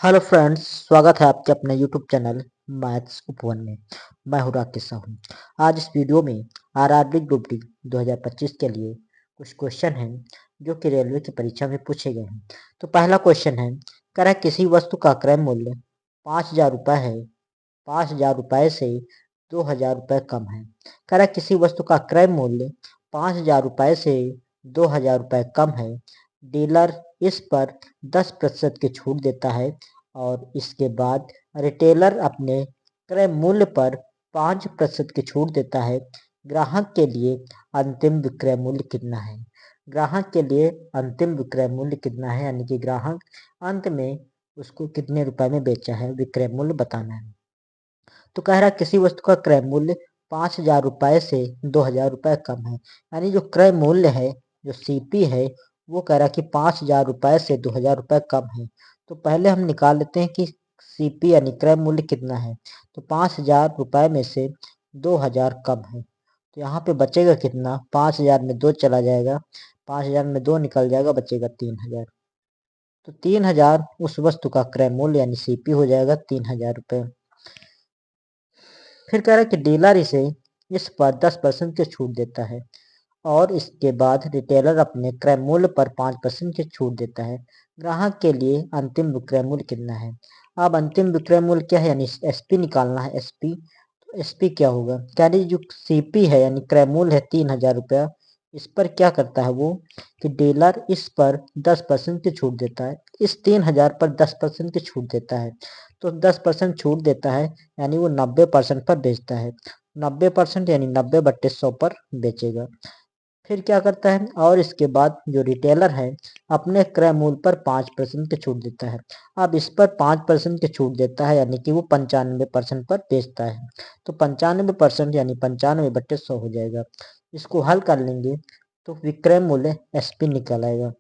Hello friends, स्वागत है आपके अपने यूट्यूब चैनल मैथ्स उपवन में। मैं हूं राकेश साहू। आज इस वीडियो में आरआरबी ग्रुप डी 2025 के लिए कुछ क्वेश्चन हैं जो कि रेलवे की परीक्षा में पूछे गए हैं। तो पहला क्वेश्चन है, कह रहा है किसी वस्तु का क्रय मूल्य 5,000 रुपये है, 5,000 रुपये से 2,000 रुपये कम है। कह रहा है किसी वस्तु का क्रय मूल्य 5,000 रुपये से 2,000 रुपये कम है। डीलर इस पर 10% की छूट देता है और इसके बाद रिटेलर अपने क्रय मूल्य पर 5% की छूट देता है। ग्राहक के लिए अंतिम विक्रय मूल्य कितना है? ग्राहक के लिए अंतिम विक्रय मूल्य कितना है, यानी कि ग्राहक अंत में उसको कितने रुपए में बेचा है, विक्रय मूल्य बताना है। तो कह रहा है किसी वस्तु का क्रय मूल्य 5,000 रुपये से 2,000 रुपये कम है, यानी जो क्रय मूल्य है, जो सीपी है, वो कह रहा है कि 5,000 रुपये से 2,000 रुपये कम है। तो पहले हम निकाल लेते हैं कि सीपी यानी क्रय मूल्य कितना है। तो 5,000 रुपये में से 2,000 कम है, तो यहाँ पे बचेगा कितना? 5,000 में 2 चला जाएगा, 5,000 में 2 निकल जाएगा, बचेगा 3,000। तो 3,000 उस वस्तु का क्रय मूल्य यानी सीपी हो जाएगा 3,000 रुपये। फिर कह रहा है कि डीलर इस पर 10% की छूट देता है और इसके बाद रिटेलर अपने क्रय मूल्य पर 5% की छूट देता है। ग्राहक के लिए अंतिम विक्रय मूल्य कितना है? अब अंतिम विक्रय मूल्य क्या है, यानी एसपी निकालना है। एसपी, तो एसपी क्या होगा? कह रही जो सीपी है यानी क्रय मूल्य है 3,000 रुपया, इस पर क्या करता है वो कि डीलर इस पर 10% की छूट देता है। इस 3,000 पर 10% की छूट देता है, तो 10% छूट देता है यानी वो 90% पर बेचता है। 90% यानी 90/100 पर बेचेगा। फिर क्या करता है, और इसके बाद जो रिटेलर है अपने क्रय मूल्य पर 5% की छूट देता है। अब इस पर 5% की छूट देता है यानी कि वो 95% पर बेचता है। तो 95% यानी 95/100 हो जाएगा। इसको हल कर लेंगे तो विक्रय मूल्य एसपी निकल आएगा।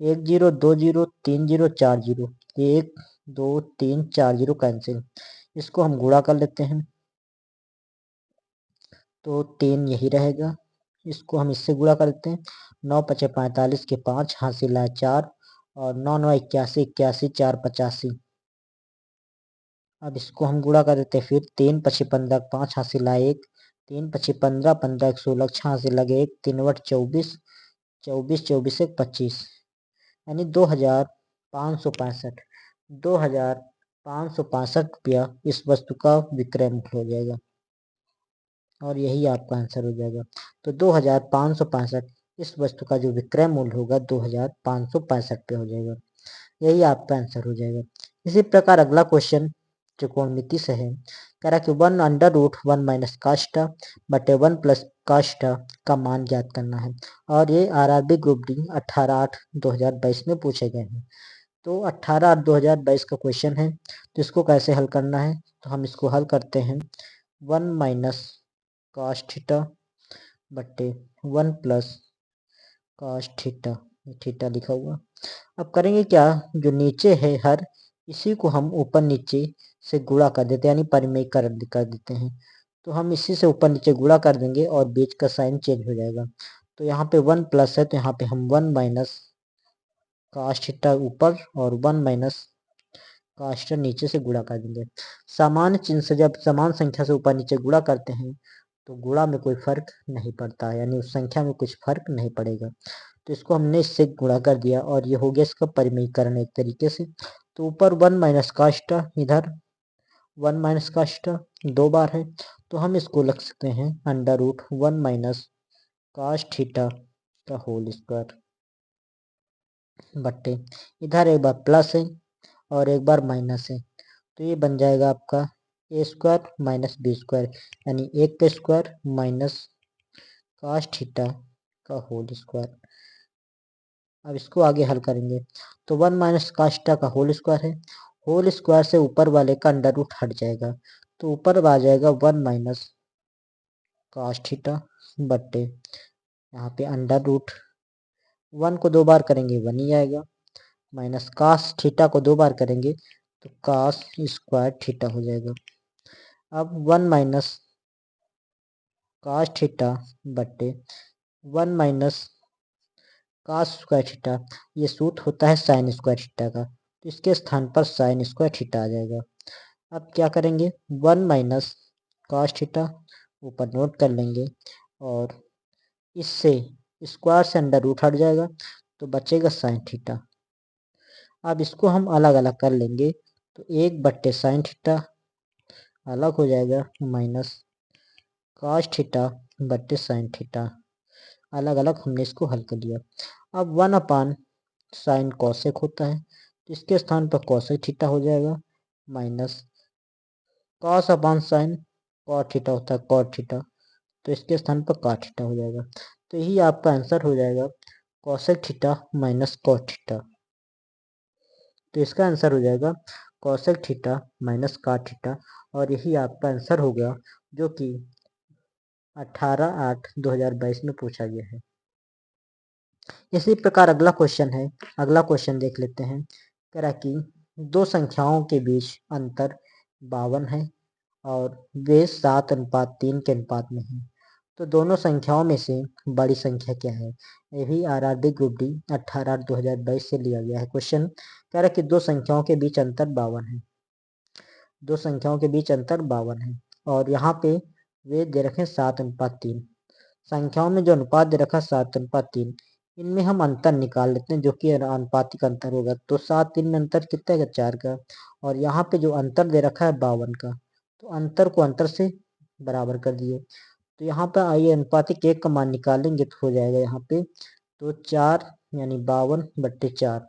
10 20 30 40, 1 2 3 4 0 कैंसिल। इसको हम गुणा कर लेते हैं तो 3 यही रहेगा। इसको हम इससे गुणा करते हैं, 9 5 45 के 5 हासिल है 4 और 9 9 81 81 4 85। अब इसको हम गुणा कर देते हैं, फिर 3 5 15 5 हासिल है 1, 3 5 15 15 1 16 6 हासिल लगे 1, 3 8 24 24 24 1 25, यानी 2,565 2,565 रुपया इस वस्तु का विक्रय मूल्य हो जाएगा और यही आपका आंसर हो जाएगा। तो 2,565 इस वस्तु का जो विक्रय मूल्य होगा 2,565 पे हो जाएगा, यही आपका आंसर हो जाएगा। इसी प्रकार अगला क्वेश्चन त्रिकोणमिति से है। कह रहा कि 1/√1 माइनस काष्ठ बटे 1 प्लस काष्ठ का मान ज्ञात करना है और ये आरआरबी ग्रुप डी 18/8/2022 में पूछे गए हैं। तो 18/8/2022 का क्वेश्चन है, तो इसको कैसे हल करना है? तो हम इसको हल करते हैं 1 माइनस cos थीटा बटे 1 प्लस cos थीटा, थीटा लिखा हुआ। अब करेंगे क्या, जो नीचे है हर, इसी को हम ऊपर नीचे से गुणा कर देते हैं यानी परिमेयकरण कर देते हैं। तो हम इसी से ऊपर नीचे गुणा कर देंगे और बीच का साइन चेंज हो जाएगा। तो यहाँ पे 1 प्लस है तो यहाँ पे हम 1 माइनस cos थीटा ऊपर और 1 माइनस cos थीटा नीचे से गुणा कर देंगे। समान चिन्ह से जब समान संख्या से ऊपर नीचे गुणा करते हैं तो गुणा में कोई फर्क नहीं पड़ता है, यानी उस संख्या में कुछ फर्क नहीं पड़ेगा। तो इसको हमने इससे गुणा कर दिया और ये हो गया इसका परिमेयकरण एक तरीके से। तो ऊपर 1 माइनस काष्ट, इधर 1 माइनस काष्ट 2 बार है, तो हम इसको लिख सकते हैं √1 माइनस cos थीटा का होल स्क्वायर बट्टे, इधर एक बार प्लस है और एक बार माइनस है, तो ये बन जाएगा आपका ए स्क्वायर माइनस बी स्क्वायर, यानी 1 का स्क्वायर माइनस cos थीटा का होल स्क्वायर। अब इसको आगे हल करेंगे तो 1 माइनस cos थीटा का होल स्क्वायर है, होल स्क्वायर से ऊपर वाले का अंडर रूट हट जाएगा, तो ऊपर आ जाएगा 1 माइनस cos थीटा बट्टे, यहाँ पे अंडर रूट 1 को 2 बार करेंगे 1 ही आएगा, माइनस cos थीटा को 2 बार करेंगे तो cos स्क्वायर थीटा हो जाएगा। अब 1 माइनस cos थीटा बट्टे 1 माइनस cos स्क्वायर थीटा, ये सूत्र होता है साइन स्क्वायर थीटा का, तो इसके स्थान पर साइन स्क्वायर थीटा आ जाएगा। अब क्या करेंगे, 1 माइनस कॉस थीटा ऊपर नोट कर लेंगे और इससे स्क्वायर से अंडर रूट हट जाएगा तो बचेगा साइन थीटा। अब इसको हम अलग अलग कर लेंगे तो 1/साइन थीटा अलग हो जाएगा माइनस कॉस थीटा बट्टे साइन थीटा, अलग अलग हमने इसको हल कर लिया। अब 1 साइन कॉसेक होता है तो इसके स्थान पर कॉसेक थीटा हो जाएगा minus cos upon sine cot theta होता है कॉट थीटा, तो इसके स्थान पर कॉट थीटा हो जाएगा। तो यही आपका आंसर हो जाएगा cosec theta minus cot theta. तो इसका आंसर हो जाएगा cosec theta minus cot theta और यही आपका आंसर हो गया जो कि 18/8/2022 में पूछा गया है। इसी प्रकार अगला क्वेश्चन है, अगला क्वेश्चन देख लेते हैं। कह रहा कि दो संख्याओं के बीच अंतर 52 है और वे 7:3 के अनुपात में है। तो दोनों संख्याओं में से बड़ी संख्या क्या है? ये भी आरआरबी ग्रुप डी 18/8/2022 से लिया गया है क्वेश्चन। कह रहा कि दो संख्याओं के बीच अंतर 52 है, दो संख्याओं के बीच अंतर 52 है और यहाँ पे वे दे रखे 7:3। संख्याओं में जो अनुपात दे रखा 7:3, इनमें हम अंतर निकाल लेते हैं जो कि अनुपातिक अंतर होगा। तो 7-3 में अंतर कितना है? 4 का। और यहाँ पे जो अंतर दे रखा है 52 का, तो अंतर को अंतर से बराबर कर दिए। तो यहाँ पर आइए अनुपातिक 1 का मान निकालेंगे तो हो जाएगा यहाँ पे तो 4 यानी 52/4,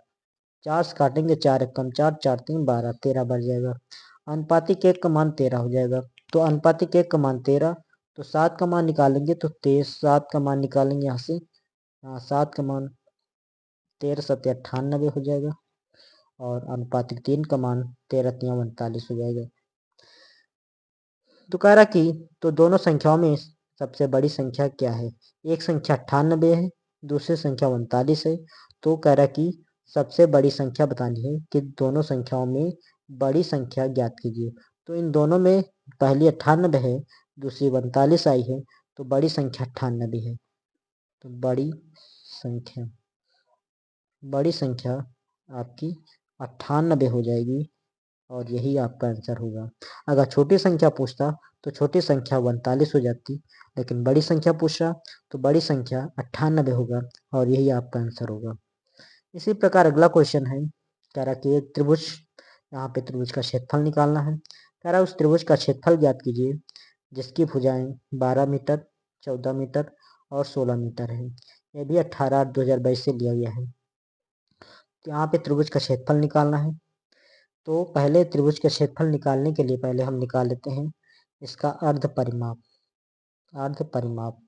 4 से काटेंगे 4 1 कम 4, 4 3 12, 13 बढ़ जाएगा। अनुपातिक 1 का मान 13 हो जाएगा। तो अनुपातिक 1 का मान 13, तो 7 का मान निकालेंगे तो 7 का मान निकालेंगे यहाँ से, 7 का मान 13 7 98 हो जाएगा और अनुपातिक 3 का मान 13 3 39 हो जाएगा। तो कह रहा कि तो दोनों संख्याओं में सबसे बड़ी संख्या क्या है? एक संख्या 98 है, दूसरी संख्या 39 है। तो कह रहा कि सबसे बड़ी संख्या बतानी है कि दोनों संख्याओं में बड़ी संख्या ज्ञात कीजिए। तो इन दोनों में पहली 98 है, दूसरी 39 आई है, तो बड़ी संख्या 98 है। तो बड़ी संख्या आपकी 98 हो जाएगी और यही आपका आंसर होगा। अगर छोटी संख्या पूछता तो छोटी संख्या 39 हो जाती, लेकिन बड़ी संख्या पूछ रहा तो बड़ी संख्या 98 होगा और यही आपका आंसर होगा। इसी प्रकार अगला क्वेश्चन है, कह रहा कि एक त्रिभुज, यहाँ पे त्रिभुज का क्षेत्रफल निकालना है। कह रहा उस त्रिभुज का क्षेत्रफल ज्ञात कीजिए जिसकी भुजाएं 12 मीटर, 14 मीटर और 16 मीटर है। यह भी 18/8/2022 से लिया गया है। तो यहाँ पे त्रिभुज का क्षेत्रफल निकालना है। तो पहले त्रिभुज के क्षेत्रफल निकालने के लिए पहले हम निकाल लेते हैं इसका अर्ध परिमाप। अर्ध परिमाप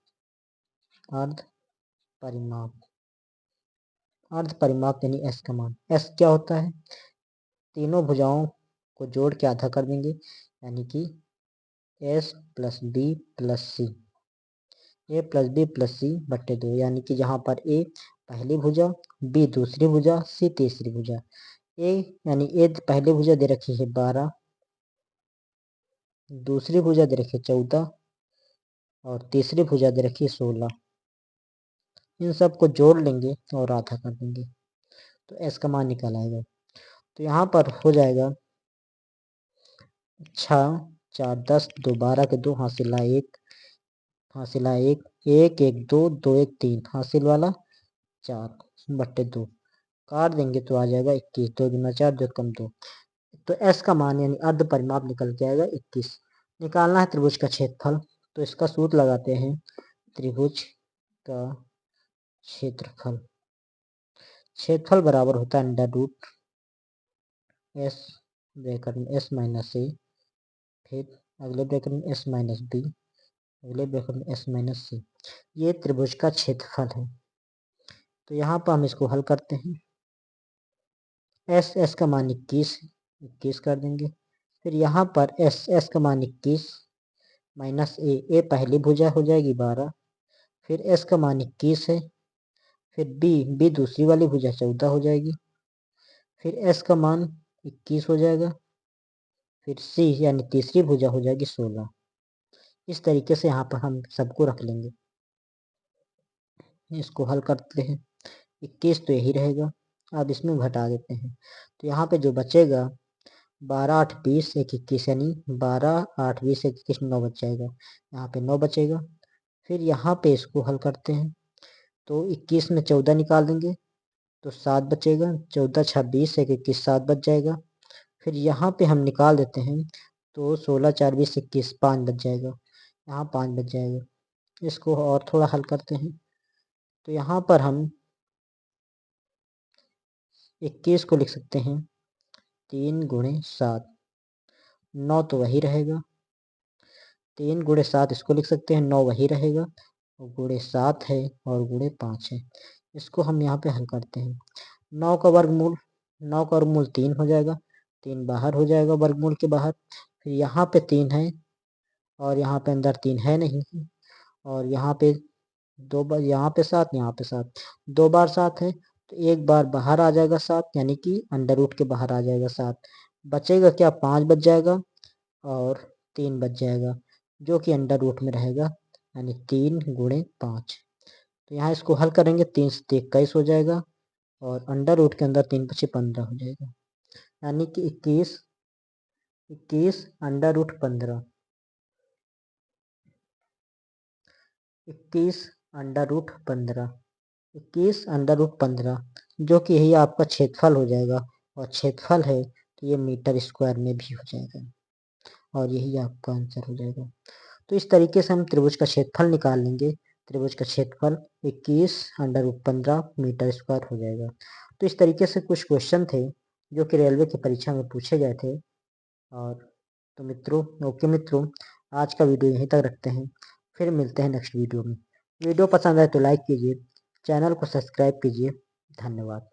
अर्ध परिमाप अर्ध परिमाप यानी एस का मान। एस क्या होता है? तीनों भुजाओं को जोड़ के आधा कर देंगे यानी कि एस प्लस बी प्लस सी, ए प्लस बी प्लस सी बट्टे 2, यानी कि जहाँ पर ए पहली भुजा, बी दूसरी भुजा, सी तीसरी भुजा। ए यानी ए पहली भुजा दे रखी है 12, दूसरी भुजा दे रखी है 14 और तीसरी भुजा दे रखी है 16। इन सबको जोड़ लेंगे और आधा कर देंगे तो एस का मान निकल आएगा। तो यहाँ पर हो जाएगा 6 4 10 2 12 के 2 हासिल 1, हासिल 1 1 1 2 2 1 3, हासिल वाला 4 बट्टे 2, काट देंगे तो आ जाएगा 21, 2 दूना 4 2 कम 2। तो एस का मान यानी अर्ध परिमाप निकल के आएगा 21। निकालना है त्रिभुज का क्षेत्रफल, तो इसका सूत्र लगाते हैं त्रिभुज का क्षेत्रफल। क्षेत्रफल बराबर होता है अंडर रूट एस ब्रैकेट में एस माइनस ए, फिर अगले ब्रैकेट में एस माइनस बी, अगले ब्रैकेट में एस माइनस सी। ये त्रिभुज का क्षेत्रफल है। तो यहाँ पर हम इसको हल करते हैं। एस का मान 21 कर देंगे। फिर यहाँ पर एस का मान 21 माइनस ए पहली भुजा हो जाएगी 12, फिर एस का मान 21 है, फिर बी दूसरी वाली भुजा 14 हो जाएगी, फिर एस का मान 21 हो जाएगा, फिर सी यानी तीसरी भुजा हो जाएगी 16। इस तरीके से यहाँ पर हम सबको रख लेंगे। इसको हल करते हैं। 21 तो यही रहेगा अब इसमें घटा देते हैं, तो यहाँ पे जो बचेगा 12 8 20 1 21 यानी 12 8 20 1 21 9 बच जाएगा। यहाँ पे 9 बचेगा। फिर यहाँ पे इसको हल करते हैं, तो 21 में 14 निकाल देंगे तो 7 बचेगा। 14 26 1 21 7 बच जाएगा। फिर यहाँ पे हम निकाल देते हैं, तो 16 4 20 21 5 बच जाएगा। यहाँ 5 बच जाएगा। इसको और थोड़ा हल करते हैं, तो यहाँ पर हम 21 को लिख सकते हैं 3 गुणे 7, 9 तो वही रहेगा। 3 गुणे 7 इसको लिख सकते हैं, 9 वही रहेगा, और गुणे 7 है और गुणे 5 है। इसको हम यहाँ पे हल करते हैं। 9 का वर्गमूल 9 का वर्गमूल 3 हो जाएगा, 3 बाहर हो जाएगा वर्गमूल के बाहर। फिर यहाँ पे 3 है और यहाँ पे अंदर 3 है नहीं, और यहाँ पे 2 बार, यहाँ पे 7 यहाँ पे 7, 2 बार 7 है तो एक बार बाहर आ जाएगा 7, यानी कि अंडर रूट के बाहर आ जाएगा 7। बचेगा क्या, 5 बच जाएगा और 3 बच जाएगा, जो कि अंडर रूट में रहेगा, यानी 3 गुणे 5। तो यहाँ इसको हल करेंगे, 3 से 21 हो जाएगा और अंडर रूट के अंदर 3 बचे 15 हो जाएगा, यानी कि 21 under root 15, 21 under root 15, 21 under root 15, जो कि यही आपका क्षेत्रफल हो जाएगा। और क्षेत्रफल है तो ये मीटर स्क्वायर में भी हो जाएगा, और यही आपका आंसर हो जाएगा। तो इस तरीके से हम त्रिभुज का क्षेत्रफल निकाल लेंगे। त्रिभुज का क्षेत्रफल 21 अंडर रूट 15 मीटर स्क्वायर हो जाएगा। तो इस तरीके से कुछ क्वेश्चन थे जो कि रेलवे की परीक्षा में पूछे गए थे। और तो मित्रों, ओके मित्रों, आज का वीडियो यहीं तक रखते हैं, फिर मिलते हैं नेक्स्ट वीडियो में। वीडियो पसंद आए तो लाइक कीजिए, चैनल को सब्सक्राइब कीजिए। धन्यवाद।